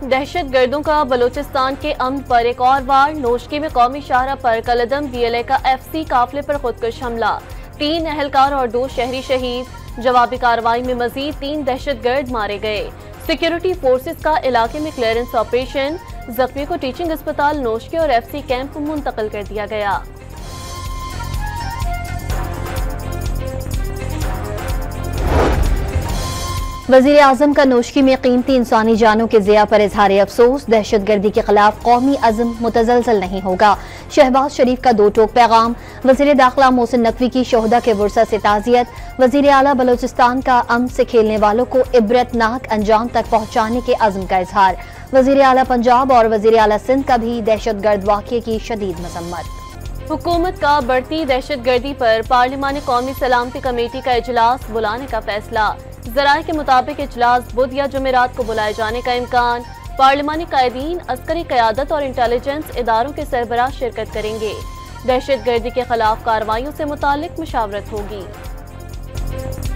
दहशत गर्दों का बलूचिस्तान के अमन पर एक और वार। नोशकी में कौमी शाहरा पर कलदम DLA का FC काफिले पर खुदकुश हमला, 3 अहलकार और 2 शहरी शहीद। जवाबी कार्रवाई में मजीद 3 दहशतगर्द मारे गए। सिक्योरिटी फोर्सेस का इलाके में क्लियरेंस ऑपरेशन, जख्मी को टीचिंग अस्पताल नोशकी और FC कैंप मुंतकिल कर दिया गया। वजीर आजम का नोशकी में कीमती इंसानी जानों के ज़िया पर इजहार अफसोस। दहशत गर्दी के खिलाफ कौमी अज़्म मुतज़लज़ल नहीं होगा। शहबाज शरीफ का 2 टोक पैगाम। वजीर दाखिला मोहसिन नकवी की शोहदा के वुरसा से ताज़ियत। वजीर आला बलोचिस्तान का अमन से खेलने वालों को इबरतनाक अंजाम तक पहुँचाने के अज़्म का इजहार। वजीर आला पंजाब और वजीर आला सिंध का भी दहशत गर्द वाक़ये की शदीद मजम्मत। हुकूमत का बढ़ती दहशत गर्दी पर पार्लिमानी कौमी सलामती कमेटी का इजलास बुलाने का फैसला। ज़राए के मुताबिक इजलास बुध या जुमेरात को बुलाए जाने का इम्कान। पार्लिमानी कायदीन, अस्करी क़यादत और इंटेलिजेंस इदारों के सरबराह शिरकत करेंगे। दहशत गर्दी के खिलाफ कार्रवाइयों से मुतालिक मुशावरत होगी।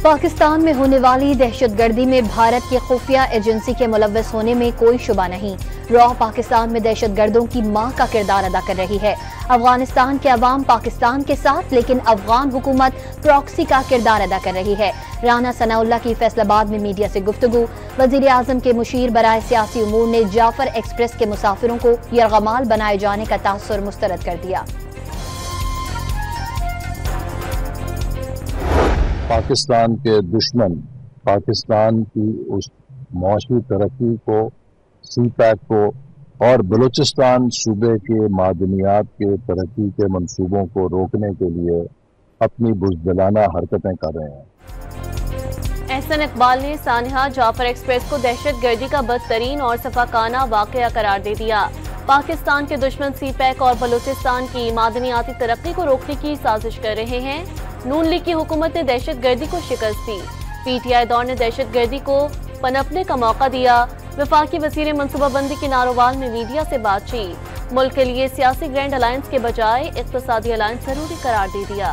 पाकिस्तान में होने वाली दहशत गर्दी में भारत की खुफिया एजेंसी के मुलव्वस होने में कोई शुबा नहीं। रॉ पाकिस्तान में दहशत गर्दों की मां का किरदार अदा कर रही है। अफगानिस्तान के अवाम पाकिस्तान के साथ, लेकिन अफगान हुकूमत प्रॉक्सी का किरदार अदा कर रही है। राना सनाउल्लाह की फैसलाबाद में मीडिया से गुफ्तगू। वजीर आजम के मुशीर बराए सियासी उमूर ने जाफर एक्सप्रेस के मुसाफिरों को यरगमाल बनाए जाने का तासुर मुस्तरद कर दिया। पाकिस्तान के दुश्मन पाकिस्तान की उस मौशी तरक्की को, CPEC को और बलूचिस्तान सूबे के मादनियात के तरक्की के मंसूबों को रोकने के लिए अपनी बुज़दिलाना हरकतें कर रहे हैं। एहसन इकबाल ने सानिहा जाफर एक्सप्रेस को दहशत गर्दी का बदतरीन और सफाकाना वाकया करार दे दिया। पाकिस्तान के दुश्मन CPEC और बलूचिस्तान की मादनियाती तरक्की को रोकने की साजिश कर रहे हैं। नून लीग की हुकूमत ने दहशत गर्दी को शिकस्त दी। PTI दौर ने दहशत गर्दी को पनपने का मौका दिया। वफाकी वज़ीर मनसूबाबंदी की नारोवाल में मीडिया से बातचीत। मुल्क के लिए सियासी ग्रैंड अलायंस के बजाय इक़्तिसादी अलायंस जरूरी करार दे दिया।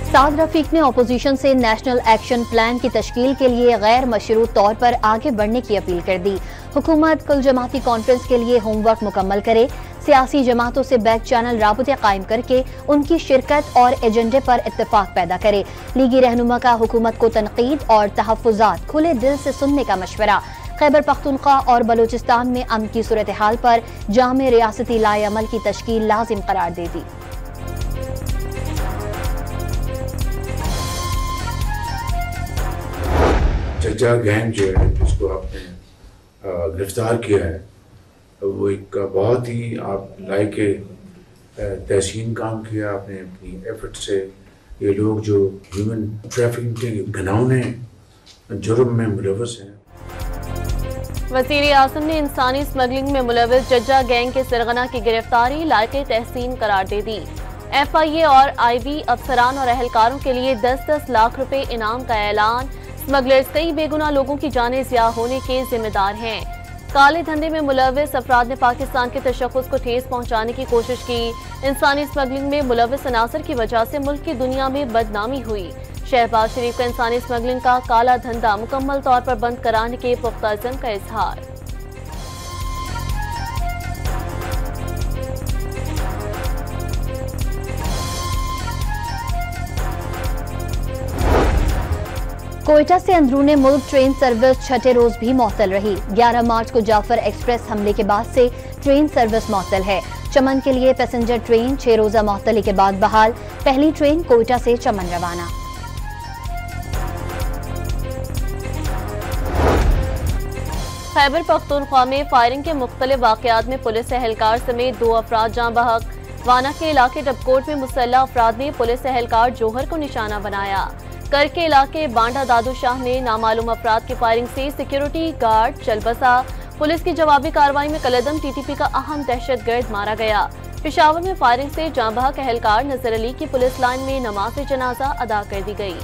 साद रफीक ने अपोजिशन से नेशनल एक्शन प्लान की तश्कील के लिए गैर मशरूत तौर पर आगे बढ़ने की अपील कर दी। हुकूमत कुल जमाती कॉन्फ्रेंस के लिए होमवर्क मुकम्मल करे। सियासी जमातों से बैक चैनल राबते कायम करके उनकी शिरकत और एजेंडे पर इत्तेफाक पैदा करे। लीगी रहनुमा का हुकूमत को तनकीद और तहफ़्फ़ुज़ात खुले दिल से सुनने का मशवरा। खैबर पख्तूनख्वा और बलूचिस्तान में अमन की सूरत हाल पर जामे रियासती लाएअमल की तश्कील लाजिम करार दे दी। जज्जा गैंग जो है जिसको आपने गिरफ्तार किया है, वो एक बहुत ही आप लायक तहसीन काम किया आपने अपनी एफर्ट से। ये लोग जो ह्यूमन ट्रैफिकिंग के घिनौने जुर्म में मुलव्वस हैं। वज़ीर आज़म ने इंसानी स्मगलिंग में मुलव्वस जज्जा गैंग के सरगना की गिरफ्तारी लायक तहसीन करार दे दी। FIA और IB अफसरान और अहलकारों के लिए 10-10 लाख रुपए इनाम का ऐलान। स्मगलर्स कई बेगुनाह लोगों की जानें ज़िया होने के जिम्मेदार हैं। काले धंधे में मुलव्वस अफराद ने पाकिस्तान के तशख्खुस को ठेस पहुंचाने की कोशिश की। इंसानी स्मगलिंग में मुलव्वस अनासर की वजह से मुल्क की दुनिया में बदनामी हुई। शहबाज शरीफ का इंसानी स्मगलिंग का काला धंधा मुकम्मल तौर पर बंद कराने के पुख्ता अज़्म का इजहार। कोयटा से अंदरूने मुल्क ट्रेन सर्विस छठे रोज भी मअतल रही। 11 मार्च को जाफर एक्सप्रेस हमले के बाद से ट्रेन सर्विस मअतल है। चमन के लिए पैसेंजर ट्रेन 6 रोजा मअतली के बाद बहाल। पहली ट्रेन कोयटा से चमन रवाना। खैबर पख्तूनख्वा में फायरिंग के मुख्तलिफ वाकयात में पुलिस एहलकार समेत 2 अफराद जाँ बहक। वाना के इलाके डबकोट में मुसल्लह अफराद ने पुलिस एहलकार जोहर को निशाना बनाया। कर के इलाके बांडा दादू शाह में नामालूम अफराद की फायरिंग से सिक्योरिटी गार्ड चल बसा। पुलिस की जवाबी कार्रवाई में कलदम TTP का अहम दहशतगर्द मारा गया। पेशावर में फायरिंग से जाँ बहक एहलकार नजर अली की पुलिस लाइन में नमाज जनाजा अदा कर दी गई।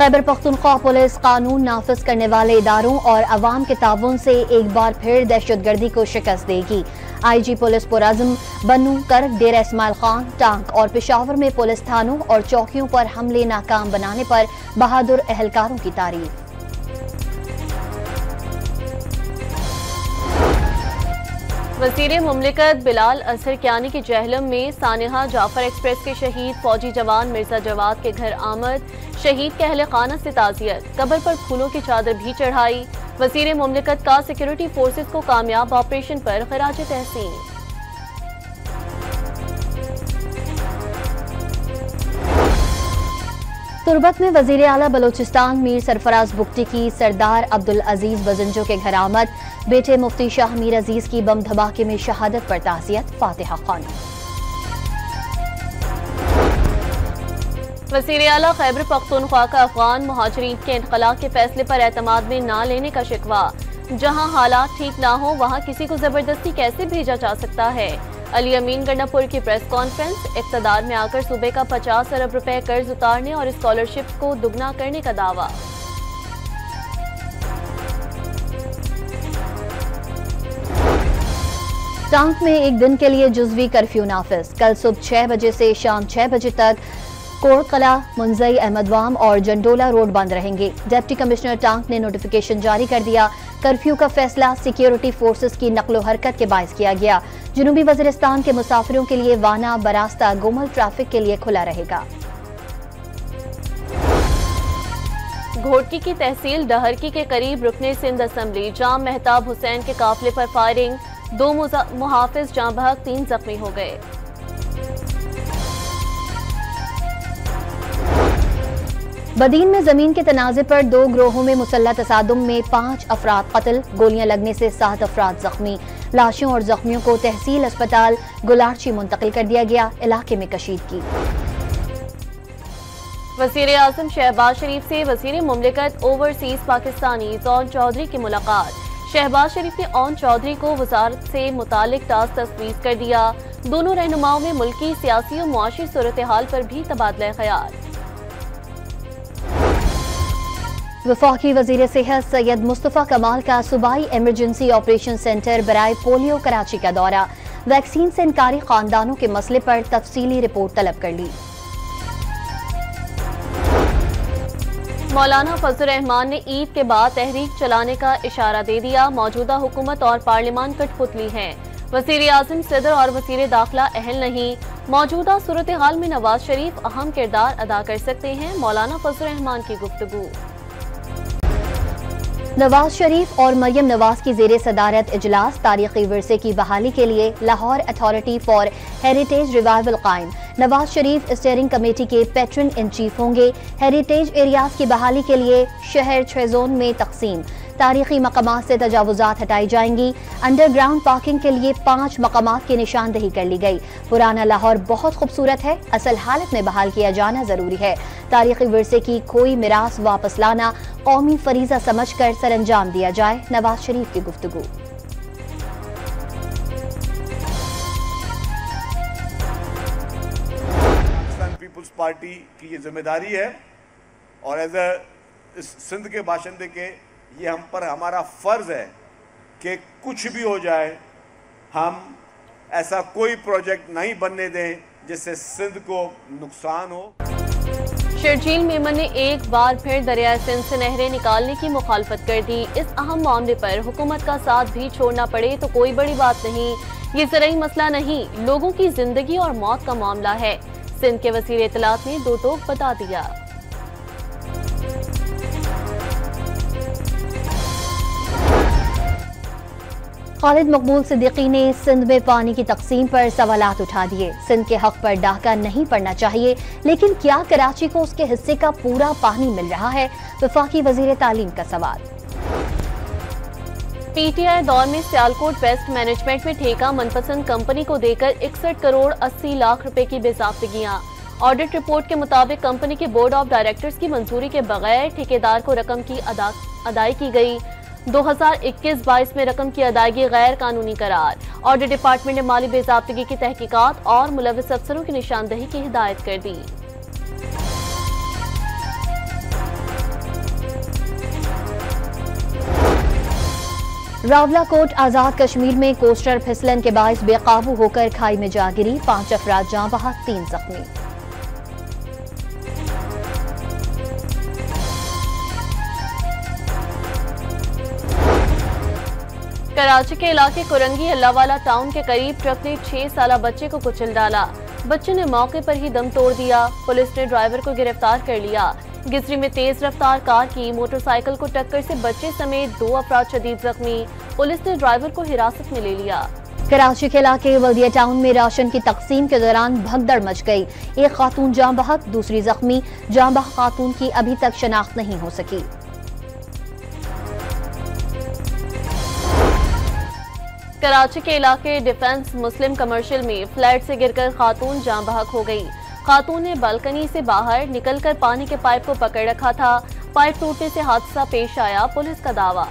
खैबर पख्तूनख्वा पुलिस कानून नाफिज करने वाले इदारों और अवाम के ताउन से एक बार फिर दहशतगर्दी को शिकस्त देगी। IG पुलिस पुरअज़्म बन्नू, करक, डेरा इस्माइल खान, टांक और पेशावर में पुलिस थानों और चौकियों पर हमले नाकाम बनाने पर बहादुर अहलकारों की तारीफ। वज़ीर मुमलिकत बिलाल असर कियानी की जहलम में सानिहा जाफर एक्सप्रेस के शहीद फौजी जवान मिर्जा जवाद के घर आमद, शहीद के अहले खाना से ताज़ियत, कब्र पर फूलों की चादर भी चढ़ाई। वज़ीर मुमलिकत का सिक्योरिटी फोर्सेस को कामयाब ऑपरेशन पर खराज तहसीन। तुरबत में वज़ीर आला बलोचिस्तान मीर सरफराज बुगटी की सरदार अब्दुल अजीज बजंजो के घर आमद, बेटे मुफ्ती शाह मीर अजीज की बम धमाके में शहादत पर ताज़ियत, फातिहा खान। वज़ीर आला खैबर पख्तूनख्वा का अफगान मुहाजिरीन के इनकला के फैसले पर एतमाद में ना लेने का शिकवा। जहां हालात ठीक ना हो वहां किसी को जबरदस्ती कैसे भेजा जा सकता है। अली अमीन गंडापुर की प्रेस कॉन्फ्रेंस, इक़्तिदार में आकर सूबे का 50 अरब रुपए कर्ज उतारने और स्कॉलरशिप को दुगना करने का दावा। टांक में एक दिन के लिए जुज़वी कर्फ्यू नाफिज, कल सुबह 6 बजे से शाम 6 बजे तक कोड़कला, मुंजई, अहमदवाम और जंडोला रोड बंद रहेंगे। डिप्टी कमिश्नर टांक ने नोटिफिकेशन जारी कर दिया। कर्फ्यू का फैसला सिक्योरिटी फोर्सेस की नकलो हरकत के बायस किया गया। जनूबी वज़ीरिस्तान के मुसाफिरों के लिए वाना, बरास्ता, गोमल ट्रैफिक के लिए खुला रहेगा। घोटकी की तहसील डहरकी के करीब रुकने सिंध असम्बली जाम मेहताब हुसैन के काफिले पर फायरिंग, 2 मुहाफिज जाँ बहक, 3 जख्मी हो गए। बदीन में जमीन के तनाज़े पर 2 ग्रोहों में मुसल्लह तसादुम में 5 अफराद कत्ल, गोलियां लगने से 7 अफराद जख्मी। लाशों और जख्मियों को तहसील अस्पताल गुलारची मुंतकिल कर दिया गया। इलाके में कशीदगी। वज़ीर आज़म शहबाज शरीफ से वज़ीर मुमलिकत ओवरसीज पाकिस्तानी जॉन चौधरी की मुलाकात। शहबाज शरीफ ने ऑन चौधरी को वजारत से मुतालिक टास्क तस्वीज़ कर दिया। दोनों रहनुमाओं में मुल्की, सियासी और मुआशी सूरत हाल पर भी तबादला ख्याल। वफाकी वज़ीर सेहत सैयद मुस्तफ़ा कमाल का सूबाई इमरजेंसी ऑपरेशन सेंटर बराए पोलियो कराची का दौरा। वैक्सीन से इनकारी खानदानों के मसले पर तफसीली रिपोर्ट तलब कर ली। मौलाना फजल रहमान ने ईद के बाद तहरीक चलाने का इशारा दे दिया। मौजूदा हुकूमत और पार्लियामान कठपुतली हैं। वज़ीर आज़म, सदर और वज़ीर दाखिला अहल नहीं। मौजूदा सूरत हाल में नवाज शरीफ अहम किरदार अदा कर सकते हैं। मौलाना फजल रहमान की गुफ्तगू। नवाज शरीफ और मरियम नवाज की ज़ेरे सदारत इजलास, तारीखी विरसे की बहाली के लिए Lahore authority for heritage revival कायम। नवाज शरीफ स्टीयरिंग कमेटी के पैट्रन इन चीफ होंगे। हेरिटेज एरियाज की बहाली के लिए शहर 6 जोन में तकसीम। तारीखी मकामात से तजावुजात हटाई जाएंगी। अंडरग्राउंड पार्किंग के लिए 5 मकामात की निशानदही कर ली गई। पुराना लाहौर बहुत खूबसूरत है, असल हालत में बहाल किया जाना जरूरी है। तारीखी विरसे की कोई मिरास वापस लाना कौमी फरीजा समझकर सरअंजाम दिया जाए। नवाज शरीफ की गुफ्तगू। पीपुल्स पार्टी की ये जिम्मेदारी है और एज ए सिंध के बाशिंदे के ये हम पर हमारा फर्ज है कि कुछ भी हो जाए हम ऐसा कोई प्रोजेक्ट नहीं बनने दें जिससे सिंध को नुकसान हो। शर्जील मेमन ने एक बार फिर दरिया सिंध से नहरें निकालने की मुखालफत कर दी। इस अहम मामले पर हुकूमत का साथ भी छोड़ना पड़े तो कोई बड़ी बात नहीं। ये ज़राई मसला नहीं, लोगों की जिंदगी और मौत का मामला है। सिंध के वज़ीर इत्तलात ने दो टोक बता दिया। खालिद मकबूल सिद्दीकी ने सिंध में पानी की तकसीम पर सवालात उठा दिए। सिंध के हक पर डाका नहीं पड़ना चाहिए, लेकिन क्या कराची को उसके हिस्से का पूरा पानी मिल रहा है? वफाकी वजीर तालीम का सवाल। पीटीआई दौर में सियालकोट वेस्ट मैनेजमेंट में ठेका मनपसंद कंपनी को देकर 61 करोड़ 80 लाख रुपए की बेज़ाब्तगियां। ऑडिट रिपोर्ट के मुताबिक कंपनी के बोर्ड ऑफ डायरेक्टर्स की मंजूरी के बगैर ठेकेदार को रकम की अदाई की गई। 2021-22 में रकम की अदायगी गैर कानूनी करार। ऑडिट डिपार्टमेंट ने माली बेज़ाब्तगी की तहकीकात और मुलव्विस अफसरों की निशानदही की हिदायत कर दी। रावलाकोट आजाद कश्मीर में कोस्टर फिसलन के बायस बेकाबू होकर खाई में जा गिरी, 5 अफराद जाँ बहक, 3 जख्मी। कराची के इलाके कुरंगी अल्लाहवाला टाउन के करीब ट्रक ने 6 साला बच्चे को कुचल डाला। बच्चे ने मौके पर ही दम तोड़ दिया। पुलिस ने ड्राइवर को गिरफ्तार कर लिया। गिजरी में तेज रफ्तार कार की मोटरसाइकिल को टक्कर से बच्चे समेत 2 अफराद शदीद जख्मी। पुलिस ने ड्राइवर को हिरासत में ले लिया। कराची के इलाके वल्दिया टाउन में राशन की तकसीम के दौरान भगदड़ मच गई। एक खातून जाँ बहक, दूसरी जख्मी। जाँ बहक खातून की अभी तक शनाख्त नहीं हो सकी। कराची के इलाके डिफेंस मुस्लिम कमर्शियल में फ्लैट से गिरकर खातून जाँ बहक हो गई। खातून ने बालकनी से बाहर निकलकर पानी के पाइप को पकड़ रखा था। पाइप टूटने से हादसा पेश आया, पुलिस का दावा।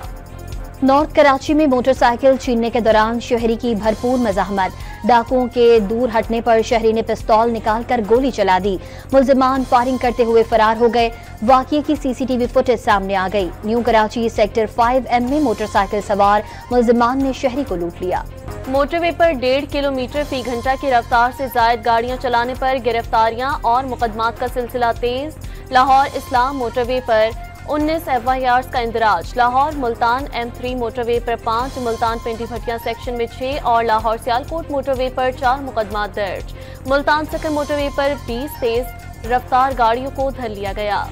नॉर्थ कराची में मोटरसाइकिल छीनने के दौरान शहरी की भरपूर मज़ाहमत। डाकुओं के दूर हटने पर शहरी ने पिस्तौल निकालकर गोली चला दी। मुल्जिमान फायरिंग करते हुए फरार हो गए। वाक़ये की सीसीटीवी फुटेज सामने आ गई। न्यू कराची सेक्टर 5M में मोटरसाइकिल सवार मुल्जिमान ने शहरी को लूट लिया। मोटरवे पर 1.5 किलोमीटर फी घंटा की रफ्तार से जायद गाड़ियां चलाने पर गिरफ्तारियां और मुकदमात का सिलसिला तेज। लाहौर इस्लाम मोटरवे पर 19 FIRs का इंदराज। लाहौर मुल्तान M3 मोटरवे पर 5, मुल्तान पिंडी भटिया सेक्शन में 6 और लाहौर सियालकोट मोटरवे पर 4 मुकदमात दर्ज। मुल्तान सकन मोटरवे पर 20 तेज रफ्तार गाड़ियों को धर लिया गया।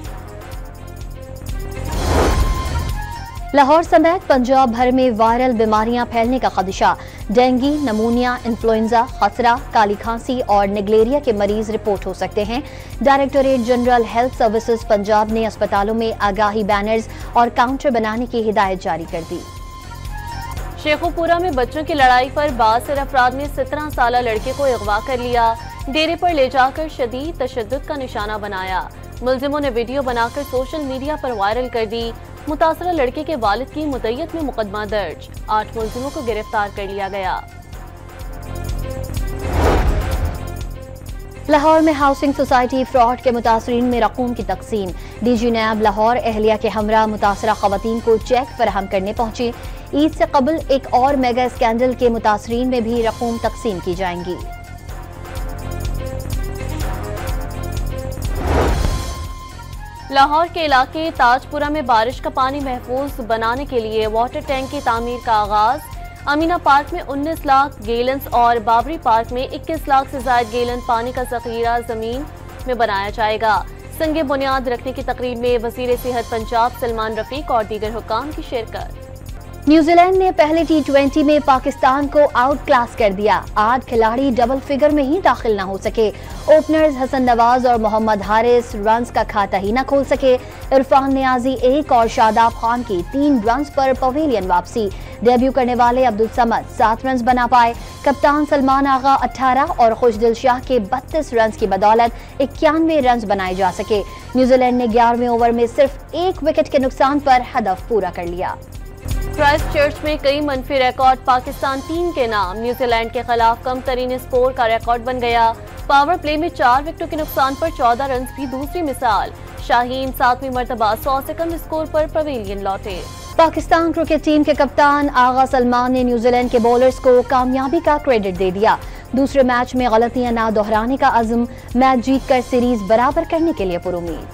लाहौर समेत पंजाब भर में वायरल बीमारियां फैलने का खदशा। डेंगू, नमूनिया, इन्फ्लुएंजा, खसरा, काली खांसी और निगलेरिया के मरीज रिपोर्ट हो सकते हैं। Directorate general health services Punjab ने अस्पतालों में आगाही बैनर्स और काउंटर बनाने की हिदायत जारी कर दी। शेखुपुरा में बच्चों की लड़ाई पर बासिर अफराद ने 17 साला लड़के को अगवा कर लिया। डेरे पर ले जाकर शदीद तशद्दुद का निशाना बनाया। मुल्जिमों ने वीडियो बनाकर सोशल मीडिया पर वायरल कर दी। मुतासरा लड़के के वालिद की मुद्दत में मुकदमा दर्ज। 8 मुल्जिमों को गिरफ्तार कर लिया गया। लाहौर में हाउसिंग सोसाइटी फ्रॉड के मुतासरीन में रकूम की तकसीम। DG नैब लाहौर एहलिया के हमरा मुतासरा खवातीन को चेक फराहम करने पहुंचे। ईद से कबल एक और मेगा स्कैंडल के मुतासरीन में भी रकूम तकसीम की जाएंगी। लाहौर के इलाके ताजपुरा में बारिश का पानी महफूज बनाने के लिए वाटर टैंक की तामीर का आगाज। अमीना पार्क में 19 लाख गैलन्स और बाबरी पार्क में 21 लाख से ज्यादा गैलन पानी का जखीरा जमीन में बनाया जाएगा। संगे बुनियाद रखने की तकरीब में वजीर सेहत पंजाब सलमान रफीक और दीगर हुक्काम की शिरकत। न्यूजीलैंड ने पहले T20 में पाकिस्तान को आउट क्लास कर दिया। 8 खिलाड़ी डबल फिगर में ही दाखिल न हो सके। ओपनर्स हसन नवाज और मोहम्मद हारिस रन्स का खाता ही न खोल सके। इरफान नियाजी 1 और शादाब खान की 3 रन्स पर पवेलियन वापसी। डेब्यू करने वाले अब्दुल समद 7 रन्स बना पाए। कप्तान सलमान आगा 18 और खुशदिल शाह के 32 रन्स की बदौलत 91 रन्स बनाए जा सके। न्यूजीलैंड ने 11वें ओवर में सिर्फ 1 विकेट के नुकसान पर हदफ पूरा कर लिया। क्राइस्ट चर्च में कई मनफी रिकॉर्ड पाकिस्तान टीम के नाम। न्यूजीलैंड के खिलाफ कम तरीन स्कोर का रिकॉर्ड बन गया। पावर प्ले में 4 विकेटों के नुकसान पर 14 रन भी दूसरी मिसाल। शाहीन 7वीं मरतबा 100 से कम स्कोर पर पवेलियन लौटे। पाकिस्तान क्रिकेट टीम के कप्तान आगा सलमान ने न्यूजीलैंड के बॉलर्स को कामयाबी का क्रेडिट दे दिया। दूसरे मैच में गलतियां न दोहराने का अज़्म, मैच जीतकर सीरीज बराबर करने के लिए पुरुमीद।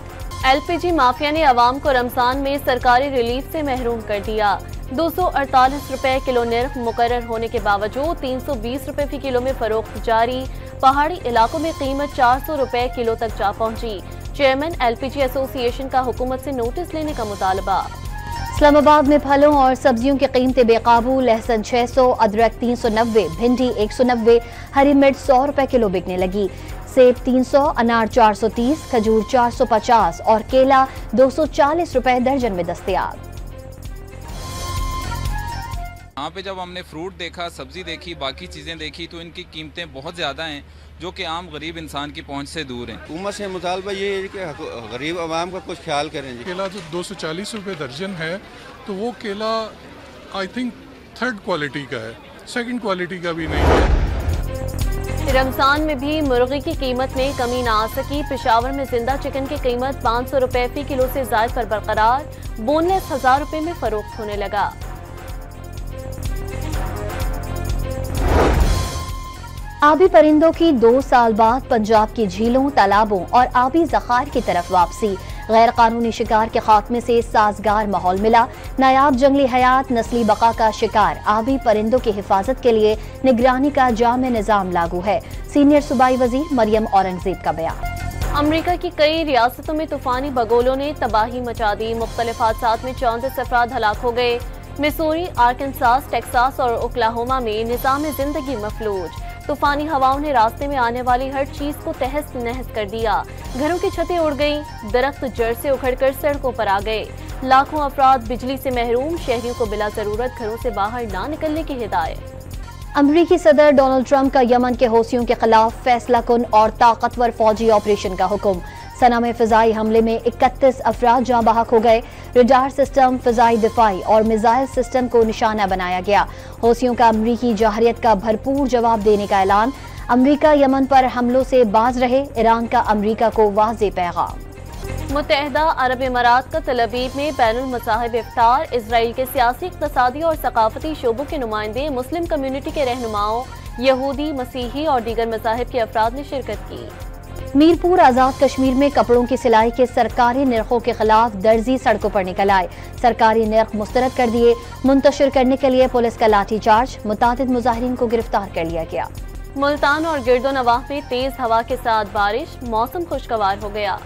LPG माफिया ने अवाम को रमजान में सरकारी रिलीफ से महरूम कर दिया। 248 रुपए किलो निर्ख मुकर्रर होने के बावजूद 320 रुपए फी किलो में फरोख्त जारी। पहाड़ी इलाकों में कीमत 400 रुपए किलो तक जा पहुंची। चेयरमैन LPG एसोसिएशन का हुकूमत से नोटिस लेने का मुतालबा। इस्लामाबाद में फलों और सब्जियों की कीमतें बेकाबू। लहसुन 600, अदरक 390, भिंडी 190, हरी मिर्च 100 रुपए किलो बिकने लगी। सेब 300, अनार 430, खजूर 450 और केला 240 रुपए दर्जन में दस्तयाब। यहाँ पे जब हमने फ्रूट देखा, सब्जी देखी, बाकी चीज़ें देखी तो इनकी कीमतें बहुत ज़्यादा हैं जो कि आम गरीब इंसान की पहुंच से दूर हैं। हुकूमत से मुतालबा ये है कि गरीब आवाम का कुछ ख्याल करें। केला जो 240 रुपये दर्जन है तो वो केला आई थिंक 3rd क्वालिटी का है, 2nd क्वालिटी का भी नहीं है। रमजान में भी मुर्गी की कीमत में कमी ना आ सकी। पेशावर में जिंदा चिकन की कीमत 500 रुपए फी किलो से ज्यादा पर बरकरार। बोनलेस 1000 रुपए में फरोख्त होने लगा। आबी परिंदों की 2 साल बाद पंजाब की झीलों, तालाबों और आबी ज़खायर की तरफ वापसी। गैर कानूनी शिकार के खात्मे से साजगार माहौल मिला। नायाब जंगली हयात नस्ली बका का शिकार। आबी परिंदों की हिफाजत के लिए निगरानी का जामे निज़ाम लागू है। सीनियर सूबाई वजीर मरियम औरंगजेब का बयान। अमरीका की कई रियासतों में तूफानी बगोलों ने तबाही मचा दी। मुख्तलिफ हादसात में 34 अफराद हलाक हो गए। मिसूरी, आर्कनसास, टेक्सास और ओक्लाहोमा में निज़ाम जिंदगी मफलूज। तूफानी हवाओं ने रास्ते में आने वाली हर चीज को तहस नहस कर दिया। घरों की छतें उड़ गईं, दरख्त जड़ से उखड़कर सड़कों पर आ गए। लाखों अफराद बिजली से महरूम। शहरियों को बिला जरूरत घरों से बाहर ना निकलने की हिदायत। अमरीकी सदर डोनाल्ड ट्रंप का यमन के हौसियों के खिलाफ फैसला कुन और ताकतवर फौजी ऑपरेशन का हुक्म। सना में फिजाई हमले में 31 अफराद जाँ बहक हो गए। रडार सिस्टम, फिजाई दिफाई और मिसाइल सिस्टम को निशाना बनाया गया। हौसियों का अमरीकी जाहरियत का भरपूर जवाब देने का ऐलान। अमरीका यमन पर हमलों से बाज रहे। ईरान का अमरीका को वाज़ेह पैगाम। मुत्तहदा अरब इमारात का तल अवीव में बैनुल मज़ाहिब इफ्तार। इसराइल के सियासी, इक़्तिसादी और सकाफती शोबों के नुमाइंदे, मुस्लिम कम्युनिटी के रहनुमाओं, यहूदी, मसीही और दीगर मज़ाहिब के अफराद ने शिरकत की। मीरपुर आजाद कश्मीर में कपड़ों की सिलाई के सरकारी निर्खों के खिलाफ दर्जी सड़कों पर निकल आए। सरकारी निर्ख मुस्तरद कर दिए। मुंतशिर करने के लिए पुलिस का लाठीचार्ज। मुतादिद मुजाहिरीन को गिरफ्तार कर लिया गया। मुल्तान और गिरदो नवाह में तेज हवा के साथ बारिश। मौसम खुशगवार हो गया।